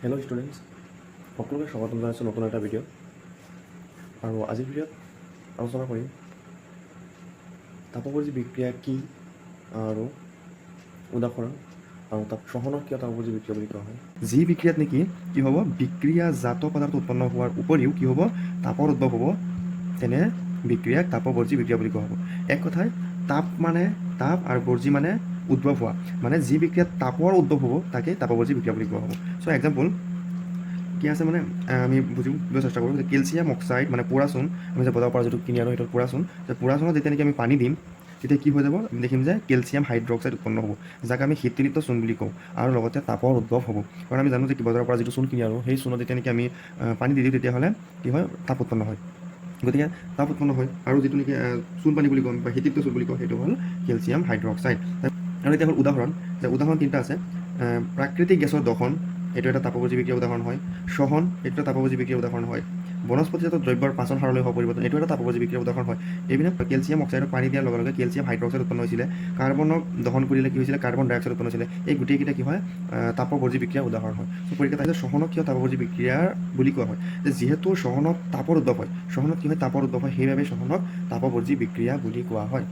Hello' students, সকলোকে স্বাগতম জনাইছোঁ নতুন এটা ভিডিঅ'। আৰু আজিৰ ভিডিঅ'ত আলোচনা কৰিম তাপপৰজী বিক্ৰিয়া কি আৰু উদাহৰণ আৰু সহনক কিয় তাপপৰজী বিক্ৰিয়া বুলি কোৱা হয়। যি বিক্ৰিয়াত নেকি কি হ'ব, বিক্ৰিয়াজাত পদাৰ্থ উৎপন্ন হোৱাৰ উপৰিও কি হ'ব, তাপৰ উদ্ভৱ হ'ব, তেনে বিক্ৰিয়াক তাপবৰ্জী বিক্ৰিয়া বুলি কোৱা হ'ব। এক কথায় তাপ মানে তাপ আৰু বৰ্জী মানে উদ্ভৱ হোৱা, মানে যি বিক্ৰিয়াত তাপৰ উদ্ভৱ হ'ব তাকে তাপবৰ্জী বিক্ৰিয়া বুলি কোৱা হ'ব। চ' এক্সাম্পল কি আছে মানে আমি বুজিব চেষ্টা কৰোঁ যে কেলছিয়াম অক্সাইড মানে পোৰা চূণ আমি যে বজাৰৰ পৰা যিটো কিনি আনো সেইটো পোৰা চূণ, যে পোৰা চূণত যেতিয়া নেকি আমি পানী দিম তেতিয়া কি হৈ যাব, আমি দেখিম যে কেলছিয়াম হাইড্ৰক্সাইড উৎপন্ন হ'ব, যাক আমি শীতলিত চূণ বুলি কওঁ, আৰু লগতে তাপৰ উদ্ভৱ হ'ব। কাৰণ আমি জানো যে বজাৰৰ পৰা যিটো চূণ কিনি আনো সেই চূণত যেতিয়া নেকি আমি পানী দি দিওঁ তেতিয়াহ'লে কি হয়, তাপ উৎপন্ন হয়। গতিকে তাপ উৎপন্ন হয়, আৰু যিটো নেকি চূণ পানী বুলি কওঁ বা শীতলিত চূণ বুলি কওঁ সেইটো হ'ল কেলছিয়াম হাইড্ৰক্সাইড। আৰু এতিয়া হ'ল উদাহৰণ, যে উদাহৰণ তিনিটা আছে। প্ৰাকৃতিক গেছৰ দহন এইটো এটা তাপপৰজী বিক্ৰিয়াৰ উদাহৰণ হয়। শোষণ এইটো এটা তাপপৰজী বিক্ৰিয়াৰ উদাহৰণ হয়। বনস্পতিজাত দ্ৰব্যৰ পাচন সাৰলৈ হোৱা পৰিৱৰ্তন এইটো এটা তাপপৰজী বিক্ৰিয়াৰ উদাহৰণ হয়। এইপিনে কেলছিয়াম অক্সাইডক পানী দিয়াৰ লগে লগে কেলছিয়াম হাইড্ৰক্সাইড উৎপন্ন হৈছিলে, কাৰ্বনক দহন কৰিলে কি হৈছিলে, কাৰ্বন ডাই অক্সাইড উৎপন্ন হৈছিলে। এই গোটেইকেইটা কি হয়, তাপপৰজী বিক্ৰিয়াৰ উদাহৰণ হয়। চ' পৰীক্ষাত আহিলে শোষণক কিয় তাপপৰজী বিক্ৰিয়া বুলি কোৱা হয়, যে যিহেতু শোষণত তাপৰ উদ্ভৱ হয়, শোষণত কি হয়, তাপৰ উদ্ভৱ হয়, সেইবাবে শোষণক তাপপৰজী বিক্ৰিয়া বুলি কোৱা হয়।